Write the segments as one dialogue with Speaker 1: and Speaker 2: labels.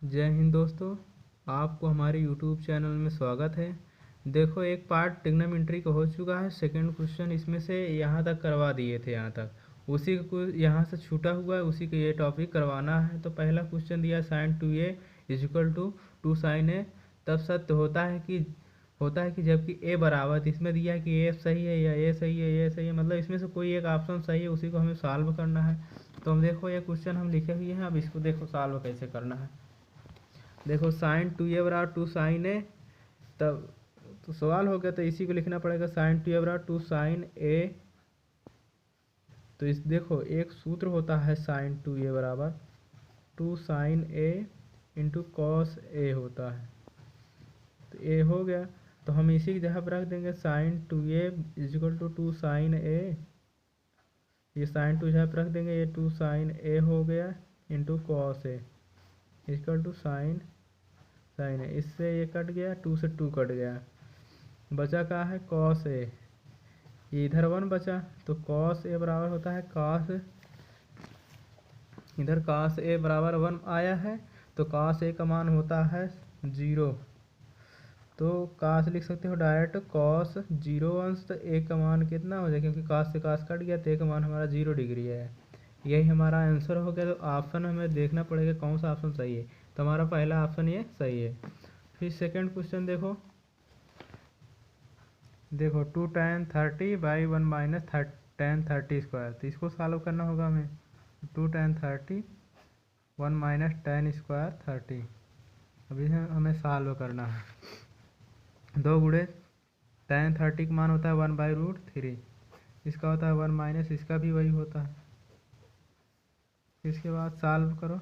Speaker 1: जय हिंद दोस्तों। आपको हमारे YouTube चैनल में स्वागत है। देखो, एक पार्ट ट्रिग्नोमेट्री का हो चुका है। सेकंड क्वेश्चन इसमें से यहाँ तक करवा दिए थे, यहाँ तक उसी को यहाँ से छूटा हुआ है, उसी का ये टॉपिक करवाना है। तो पहला क्वेश्चन दिया sin 2a equal to 2 sin a। तब सत्य होता है कि जबकि a बराबर, तो इसमें दिया है कि a सही है या a सही है, ये सही है, मतलब इसमें से कोई एक ऑप्शन सही है, उसी को हमें सॉल्व करना है। तो हम देखो, ये क्वेश्चन हम लिखे हुए हैं, अब इसको देखो सॉल्व कैसे करना है। देखो, साइन 2a बराबर 2 sin a, तब तो सवाल हो गया, तो इसी को लिखना पड़ेगा। साइन 2a बराबर 2 sin a। तो इस देखो, एक सूत्र होता है साइन 2a बराबर 2 sin a into cos a होता है। तो a हो गया, तो हम इसी की जगह पर रख देंगे sine 2a equal to 2 sin a। ये साइन 2 जगह पर रख देंगे, ये 2 sin a हो गया into cos a equal to sine है। इससे ये कट गया, 2 से 2 कट गया, बचा क्या है कॉस ए। ये इधर 1 बचा, तो कॉस ए बराबर होता है कॉस, इधर कॉस ए बराबर 1 आया है, तो कॉस ए का मान होता है 0। तो कॉस लिख सकते हो डायरेक्ट कॉस 0 अंश, तो ए का मान कितना हो जाए, क्योंकि कॉस से कॉस कट गया, तो ए का मान हमारा 0 डिग्री है। यही हमारा आंसर हो गया। तो ऑप्शन हमें देखना पड़ेगा कौन सा ऑप्शन सही है। तो हमारा पहला ऑप्शन ये सही है। फिर सेकंड क्वेश्चन देखो, 2 tan 30 by 1 minus tan 30 square. तो इसको सॉल्व करना होगा हमें। 2 tan 30 1 माइनस tan स्क्वायर 30, अभी हमें सॉल्व करना है। 2 गुणे tan 30 का मान होता है 1/√3, इसका होता है 1 माइनस, इसका भी वही होता है। इसके बाद सॉल्व करो,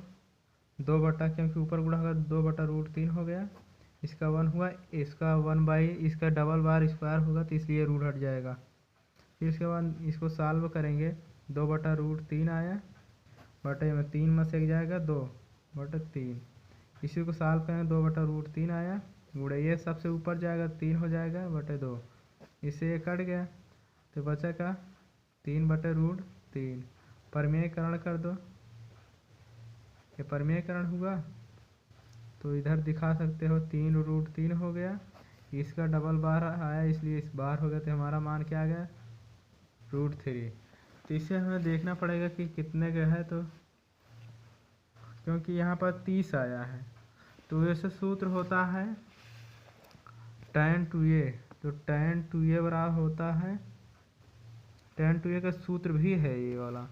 Speaker 1: 2 बटा, क्योंकि ऊपर गुणा होगा 2/√3 हो गया, इसका 1 हुआ, इसका 1 इसका डबल बार स्क्वायर होगा, तो इसलिए रूट हट जाएगा। फिर इसके बाद इसको सॉल्व करेंगे, 2/√3 आया, बटे में 3 में से जाएगा 2/3। इसी को सॉल्व करेंगे, 2/√3 आया, गुणे ये सबसे ऊपर जाएगा, 3 हो जाएगा बटे 2, इससे ये कट गया, तो बचा का 3/√3। परमेयकरण कर दो, ये परमेयकरण हुआ, तो इधर दिखा सकते हो 3√3 हो गया, इसका डबल बार आया इसलिए इस बार हो गया, तो हमारा मान क्या आ गया √3। तो इसे हमें देखना पड़ेगा कि कितने का है, तो क्योंकि यहाँ पर 30 आया है, तो ऐसे सूत्र होता है tan 2a। तो tan 2a बराबर होता है, tan 2a का सूत्र भी है ये वाला।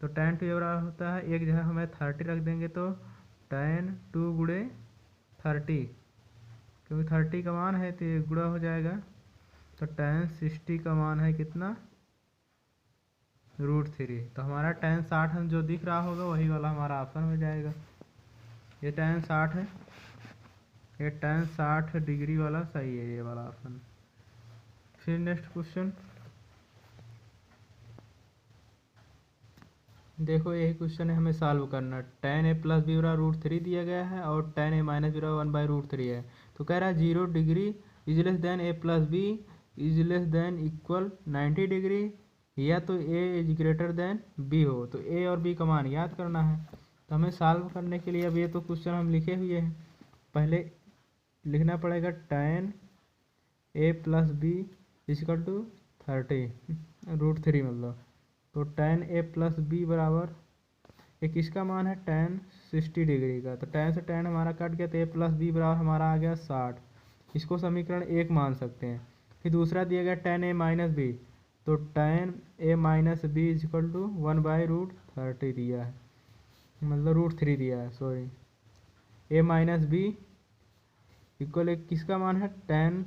Speaker 1: तो tan 2a बराबर होता है, एक जगह हमें 30 रख देंगे, तो tan 2 गुणे 30, क्योंकि 30 का मान है तो ये गुणा हो जाएगा, तो tan 60 का मान है कितना √3। तो हमारा tan 60 हम जो दिख रहा होगा वही वाला हमारा ऑप्शन हो जाएगा। ये tan 60 है, ये tan 60 डिग्री वाला सही है, ये वाला ऑप्शन। फिर नेक्स्ट क्वेश्चन देखो, यही क्वेश्चन है, हमें सॉल्व करना। tan a प्लस बी बराबर √3 दिया गया है, और tan a माइनस बी बराबर 1/√3 है। तो कह रहा है 0 degree is less than a plus B is less than equal 90 degree, या तो a is greater than b हो। तो a और b का मान याद करना है। तो हमें सॉल्व करने के लिए, अब ये तो क्वेश्चन हम लिखे हुए हैं, पहले लिखना पड़ेगा tan a plus B equal to 30√3 मतलब। तो tan a प्लस बी बराबर, एक इसका मान है tan 60 डिग्री का, तो tan से tan हमारा कट गया, तो a प्लस बी बराबर हमारा आ गया 60। इसको समीकरण 1 मान सकते हैं। फिर दूसरा दिया गया tan a माइनस बी, तो tan a minus B equal to 1/√30 दिया है, मतलब √3 दिया है, sorry. a minus B equal, एक किसका मान है tan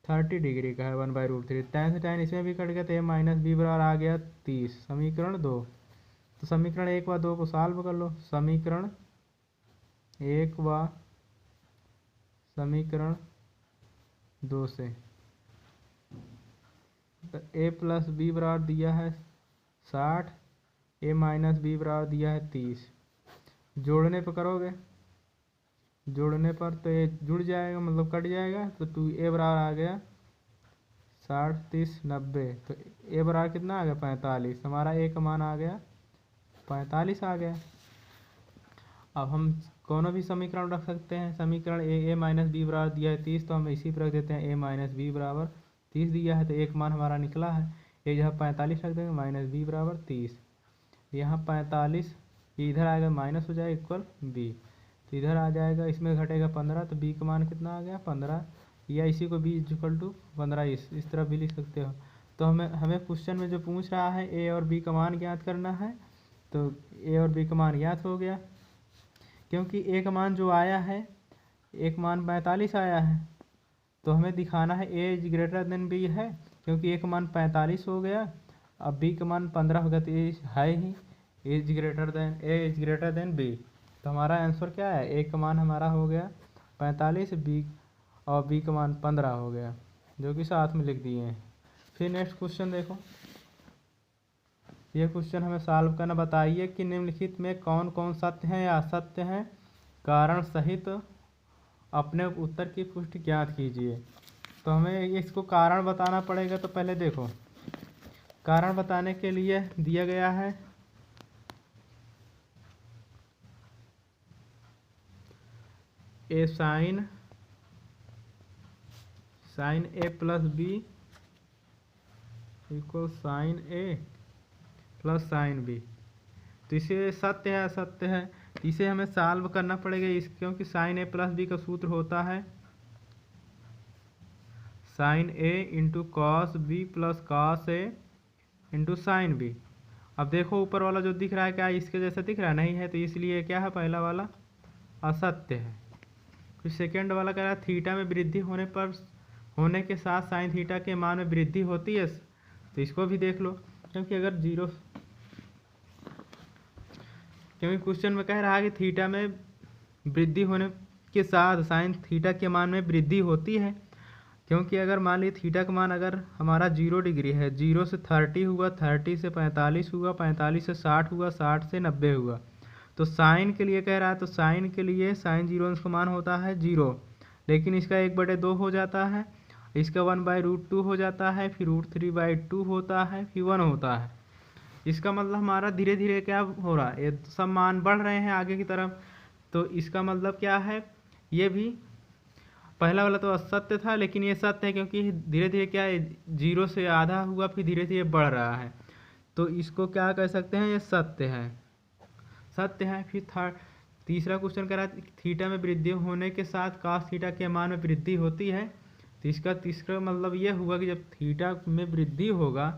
Speaker 1: 30 डिग्री का है, 1/√3। tan से tan इसमें भी कट गया, तो a माइनस बी बराबर आ गया 30, समीकरण 2। तो समीकरण 1 व 2 को सॉल्व कर लो। समीकरण 1 व समीकरण 2 से, तो a प्लस बी बराबर दिया है 60, a माइनस बी बराबर दिया है 30। जोड़ने पर करोगे, जोड़ने पर तो ये जुड़ जाएगा, मतलब कट जाएगा, तो 2a बराबर आ गया 60, 30, 90। तो a बराबर कितना आ गया 45, हमारा a का मान आ गया 45 आ गया। अब हम कोनो भी समीकरण रख सकते हैं। समीकरण ए माइनस बी बराबर दिया है 30, तो हम इसी पर रख देते हैं ए माइनस बी बराबर 30 दिया है, तो एक मान हमारा निकला है। ये जहाँ 45 रख देंगे, माइनस बी बराबर 30। यहाँ 45 इधर आएगा माइनस हो जाएगा इक्वल बी, तो इधर आ जाएगा, इसमें घटेगा 15, तो बी का मान कितना आ गया 15, या इसी को बी इक्वल टू 15 इस तरह भी लिख सकते हो। तो हमें क्वेश्चन में जो पूछ रहा है ए और बी का मान ज्ञात करना है, तो ए और बी का मान ज्ञात हो गया। क्योंकि ए का मान जो आया है, एक मान 45 आया है, तो हमें दिखाना है ए इज ग्रेटर देन बी है, क्योंकि ए का मान 45 हो गया, अब बी का मान 15 हो गया, तो ए है ही ए इज ग्रेटर देन बी। तो हमारा आंसर क्या है, ए का मान हमारा हो गया 45, बी और बी का मान 15 हो गया, जो कि साथ में लिख दिए हैं। फिर नेक्स्ट क्वेश्चन देखो, ये क्वेश्चन हमें सॉल्व करना। बताइए कि निम्नलिखित में कौन कौन सत्य है या असत्य है, कारण सहित अपने उत्तर की पुष्टि ज्ञात कीजिए। तो हमें इसको कारण बताना पड़ेगा। तो पहले देखो, कारण बताने के लिए दिया गया है ए साइन ए प्लस बी इक्वल साइन ए प्लस साइन बी। तो इसे सत्य है असत्य है, तो इसे हमें सॉल्व करना पड़ेगा क्योंकि साइन ए प्लस बी का सूत्र होता है sine A into cos B plus cos A into sine B. अब देखो ऊपर वाला जो दिख रहा है, क्या इसके जैसा दिख रहा है? नहीं है, तो इसलिए क्या है, पहला वाला असत्य है। फिर सेकेंड वाला कह रहा है थीटा में वृद्धि होने के साथ साइन थीटा के मान में वृद्धि होती है, तो इसको भी देख लो। क्योंकि क्वेश्चन में कह रहा है कि थीटा में वृद्धि होने के साथ साइन थीटा के मान में वृद्धि होती है। क्योंकि अगर मान लीजिए थीटा का मान अगर हमारा 0 डिग्री है, 0 से 30 हुआ, 30 से 45 हुआ, 45 से 60 हुआ, 60 से 90 हुआ, तो साइन के लिए कह रहा है, तो साइन के लिए साइन 0 का मान होता है 0, लेकिन इसका 1/2 हो जाता है, इसका 1/√2 हो जाता है, फिर √3/2 होता है, फिर 1 होता है। इसका मतलब हमारा धीरे धीरे क्या हो रहा है, ये सब मान बढ़ रहे हैं आगे की तरफ। तो इसका मतलब क्या है, ये भी पहला वाला तो असत्य था, लेकिन ये सत्य है, क्योंकि धीरे धीरे क्या है, 0 से आधा हुआ, फिर धीरे धीरे बढ़ रहा है। तो इसको क्या कह सकते हैं, ये सत्य है। फिर तीसरा क्वेश्चन कह रहा है थीटा में वृद्धि होने के साथ cos थीटा के मान में वृद्धि होती है। तो इसका तीसरा मतलब ये हुआ कि जब थीटा में वृद्धि होगा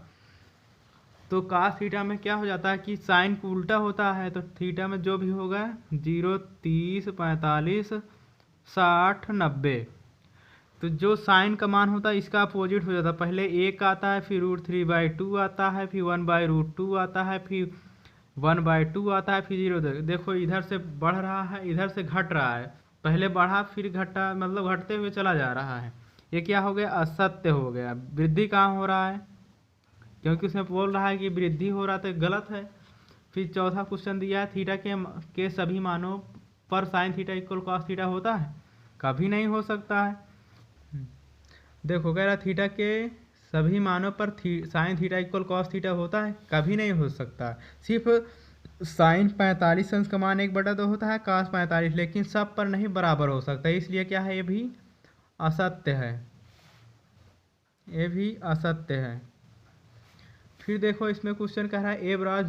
Speaker 1: तो cos थीटा में क्या हो जाता है कि साइन को उल्टा होता है। तो थीटा में जो भी होगा 0, 30, 45, 60, 90, तो जो साइन का मान होता है इसका अपोजिट हो जाता है। पहले 1 आता है, फिर √3/2 आता है, फिर 1/√2 आता है, फिर 1/2 आता है, फिर 0। देखो इधर से बढ़ रहा है, इधर से घट रहा है, पहले बढ़ा फिर घटा, मतलब घटते हुए चला जा रहा है। ये क्या हो गया, असत्य हो गया। वृद्धि कहाँ हो रहा है, क्योंकि उसमें बोल रहा है कि वृद्धि हो रहा, तो गलत है। फिर चौथा क्वेश्चन दिया है थीटा के सभी मानों पर sine theta equal cos theta होता है, कभी नहीं हो सकता है। देखो कह रहा थीटा के सभी मानों पर sine theta equal cos theta होता है, कभी नहीं हो सकता। सिर्फ साइन 45 अंश का मान 1/2 होता है, cos 45, लेकिन सब पर नहीं बराबर हो सकता, इसलिए क्या है, ये भी असत्य है। फिर देखो इसमें क्वेश्चन कह रहा है ए बराबर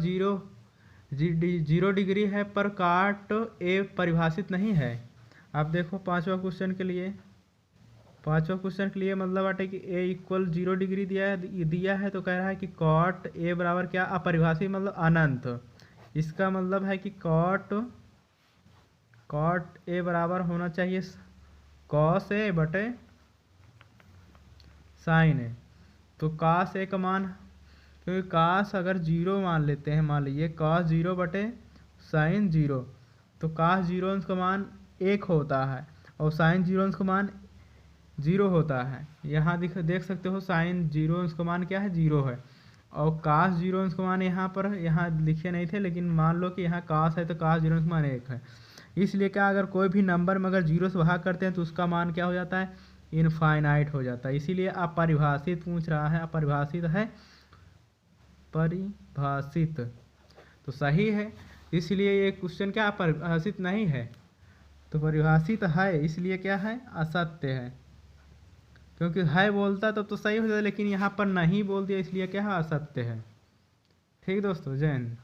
Speaker 1: 0 डिग्री है पर काट ए परिभाषित नहीं है। अब देखो पांचवा क्वेश्चन के लिए मतलब बाटे कि ए इक्वल 0 डिग्री दिया है, तो कह रहा है कि कॉट ए बराबर क्या, अपरिभाषित मतलब अनंत। इसका मतलब है कि कॉट ए बराबर होना चाहिए कॉस ए बटे साइन ए। तो cos ए का मान, क्योंकि cos अगर 0 मान लेते हैं, मान लीजिए cos 0 बटे साइन 0, तो cos 0 का मान 1 होता है और साइन 0 का मान 0 होता है। यहाँ देख सकते हो साइन 0 का मान क्या है, 0 है, और cos 0 का मान यहाँ लिखे नहीं थे, लेकिन मान लो कि यहाँ cos है, तो cos 0 का मान 1 है। इसलिए क्या, अगर कोई भी नंबर में अगर 0 से भाग करते हैं तो उसका मान क्या हो जाता है, इनफाइनाइट हो जाता है। इसीलिए अपरिभाषित पूछ रहा है, अपरिभाषित है, परिभाषित तो सही है। इसलिए ये क्वेश्चन क्या परिभाषित नहीं है। तो परिभाषित है इसलिए क्या है, असत्य है। क्योंकि है बोलता तो सही हो जाता, लेकिन यहाँ पर नहीं बोल दिया इसलिए क्या है, असत्य है। ठीक दोस्तों, जय हिंद।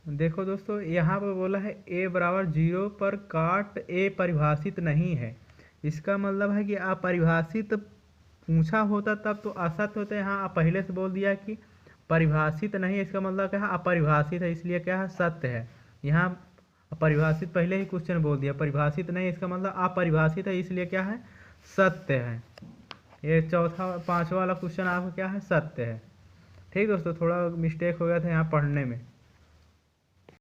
Speaker 1: देखो दोस्तों, यहाँ पर बोला है ए बराबर 0 पर काट ए परिभाषित नहीं है। इसका मतलब है कि अपरिभाषित पूछा होता तब तो असत्य होता है। यहाँ आप पहले से बोल दिया कि परिभाषित नहीं है, इसका मतलब क्या है, अपरिभाषित है, इसलिए क्या है, सत्य है। यहाँ परिभाषित पहले ही क्वेश्चन बोल दिया, परिभाषित नहीं, इसका मतलब अपरिभाषित है, इसलिए क्या है, सत्य है। ये चौथा पांचवा वाला क्वेश्चन आपका क्या है, सत्य है। ठीक दोस्तों, थोड़ा मिस्टेक हो गया था यहाँ पढ़ने में।